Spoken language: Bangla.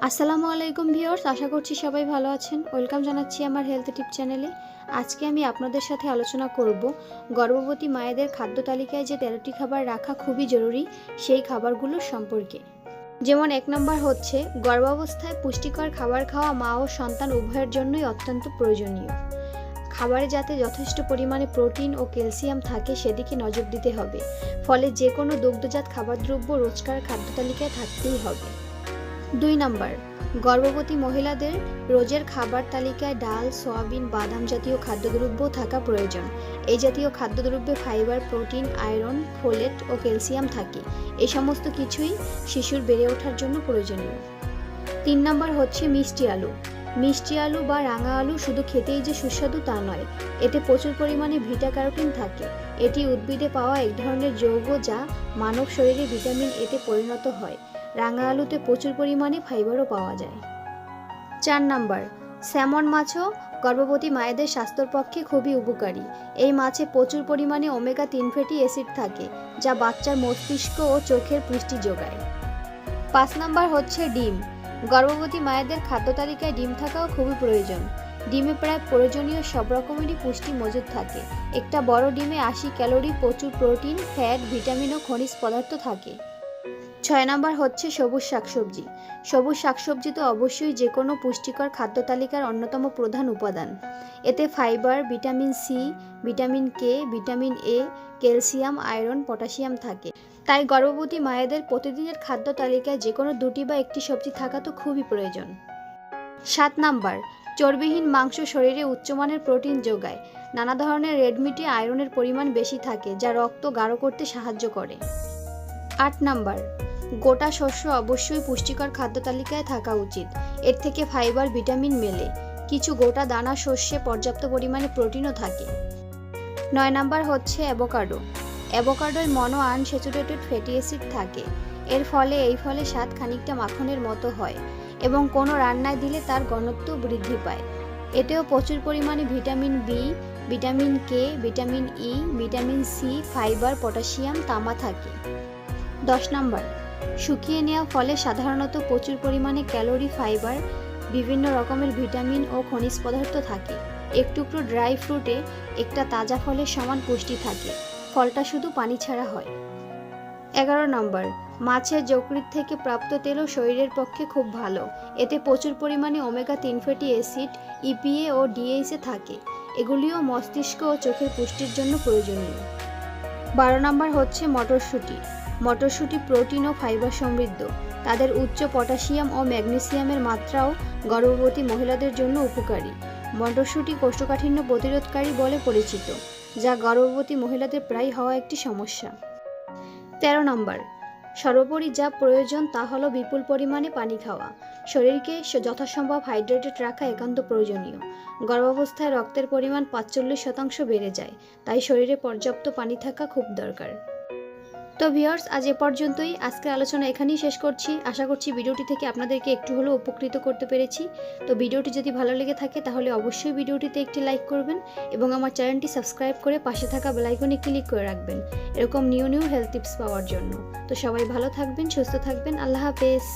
আসসালামু আলাইকুম ভিউয়ার্স, আশা করছি সবাই ভালো আছেন। ওয়েলকাম জানাচ্ছি আমার হেলথ টিপ চ্যানেলে। আজকে আমি আপনাদের সাথে আলোচনা করব গর্ভবতী মায়েদের খাদ্য তালিকায় যে 13টি খাবার রাখা খুবই জরুরি সেই খাবারগুলোর সম্পর্কে। যেমন 1 নম্বর হচ্ছে গর্ভাবস্থায় পুষ্টিকর খাবার খাওয়া মা ও সন্তান উভয়ের জন্যই অত্যন্ত প্রয়োজনীয়। খাবারে যাতে যথেষ্ট পরিমাণে প্রোটিন ও ক্যালসিয়াম থাকে সেদিকে নজর দিতে হবে। ফলে যে কোনো দুগ্ধজাত খাবারদ্রব্য রোজকার খাদ্য তালিকায় থাকতেই হবে। 2 নম্বর, গর্ভবতী মহিলাদের রোজের খাবার তালিকায় ডাল, সয়াবিন, বাদাম জাতীয় খাদ্যদ্রব্য থাকা প্রয়োজন। এই জাতীয় খাদ্যদ্রব্যে ফাইবার, প্রোটিন, আয়রন, ফোলেট ও ক্যালসিয়াম থাকে। এই সমস্ত কিছুই শিশুর বেড়ে ওঠার জন্য প্রয়োজনীয়। 3 নম্বর হচ্ছে মিষ্টি আলু। মিষ্টি আলু বা রাঙা আলু শুধু খেতেই যে সুস্বাদু তা নয়, এতে প্রচুর পরিমাণে ভিটা ক্যারোটিন থাকে। এটি উদ্ভিদে পাওয়া এক ধরনের যৌগ যা মানব শরীরে ভিটামিন এতে পরিণত হয়। রাঙা আলুতে প্রচুর পরিমাণে ফাইবারও পাওয়া যায়। 4 নম্বর, স্যামন মাছও গর্ভবতী মায়েদের স্বাস্থ্যের পক্ষে খুবই উপকারী। এই মাছে প্রচুর পরিমাণে ওমেগা 3 ফ্যাটি অ্যাসিড থাকে যা বাচ্চার মস্তিষ্ক ও চোখের পুষ্টি যোগায়। 5 নম্বর হচ্ছে ডিম। গর্ভবতী মায়েদের খাদ্য তালিকায় ডিম থাকাও খুবই প্রয়োজন। ডিমে প্রায় প্রয়োজনীয় সব রকমেরই পুষ্টি মজুদ থাকে। একটা বড় ডিমে 80 ক্যালোরি, প্রচুর প্রোটিন, ফ্যাট, ভিটামিন ও খনিজ পদার্থ থাকে। 6 নম্বর হচ্ছে সবুজ শাকসবজি। সবুজ শাকসবজি তো অবশ্যই যে কোনো পুষ্টিকর খাদ্য তালিকার অন্যতম প্রধান উপাদান। এতে fibre, vitamin C, vitamin K, vitamin A, calcium, iron, potassium থাকে। তাই গর্ভবতী মায়েদের প্রতিদিনের খাদ্য তালিকায় যে কোনো 2টি বা 1টি সবজি থাকা তো খুবই প্রয়োজন। 7 নম্বর, চর্বিহীন মাংস শরীরে উচ্চমানের প্রোটিন যোগায়। নানা ধরনের রেড মিটে আয়রনের পরিমাণ বেশি থাকে যা রক্ত গাঢ় করতে সাহায্য করে। 8 নম্বর, গোটা শস্য অবশ্যই পুষ্টিকর খাদ্য তালিকায় থাকা উচিত। এর থেকে ফাইবার, ভিটামিন মেলে। কিছু গোটা দানা শস্যে পর্যাপ্ত পরিমাণে প্রোটিনও থাকে। 9 নম্বর হচ্ছে অ্যাভোকাডো। অ্যাভোকাডোয় মনো আনস্যাচুরেটেড ফ্যাটি অ্যাসিড থাকে। এর ফলে এই ফলে স্বাদ খানিকটা মাখনের মতো হয় এবং কোনো রান্নায় দিলে তার ঘনত্ব বৃদ্ধি পায়। এতেও প্রচুর পরিমাণে vitamin B, vitamin K, vitamin E, vitamin C, fibre, potassium, তামা থাকে। 10 নম্বর, শুকিয়ে নেওয়া ফলে সাধারণত প্রচুর পরিমাণে ক্যালোরি, ফাইবার, বিভিন্ন রকমের ভিটামিন ও খনিজ পদার্থ থাকে। এক টুকরো ড্রাই ফ্রুটে একটা তাজা ফলের সমান পুষ্টি থাকে। ফলটা শুধু পানি ছাড়া হয়। 11 নম্বর, মাছের যকৃৎ থেকে প্রাপ্ত তেলও শরীরের পক্ষে খুব ভালো। এতে প্রচুর পরিমাণে ওমেগা 3 ফ্যাটি অ্যাসিড, ইপিএ ও ডিএইচএ থাকে। এগুলিও মস্তিষ্ক ও চোখের পুষ্টির জন্য প্রয়োজনীয়। 12 নম্বর হচ্ছে মটরশুঁটি। মটরশুঁটি প্রোটিন ও ফাইবার সমৃদ্ধ। তাদের উচ্চ পটাশিয়াম ও ম্যাগনেসিয়ামের মাত্রাও গর্ভবতী মহিলাদের জন্য উপকারী। মটরশুঁটি কোষ্ঠকাঠিন্য প্রতিরোধকারী বলে পরিচিত, যা গর্ভবতী মহিলাদের প্রায় হওয়া একটি সমস্যা। 13 নম্বর, সর্বোপরি যা প্রয়োজন তা হলো বিপুল পরিমাণে পানি খাওয়া। শরীরকে যথাসম্ভব হাইড্রেটেড রাখা একান্ত প্রয়োজনীয়। গর্ভাবস্থায় রক্তের পরিমাণ 45% বেড়ে যায়, তাই শরীরে পর্যাপ্ত পানি থাকা খুব দরকার। তো ভিউয়ার্স, আজ এ পর্যন্তই। আজকের আলোচনা এখানেই শেষ করছি। আশা করছি ভিডিওটি থেকে আপনাদেরকে একটু হলেও উপকৃত করতে পেরেছি। তো ভিডিওটি যদি ভালো লেগে থাকে তাহলে অবশ্যই ভিডিওটিতে একটি লাইক করবেন এবং আমার চ্যানেলটি সাবস্ক্রাইব করে পাশে থাকা বেল আইকনে ক্লিক করে রাখবেন এরকম নিউ হেলথ টিপস পাওয়ার জন্য। তো সবাই ভালো থাকবেন, সুস্থ থাকবেন। আল্লাহ হাফেজ।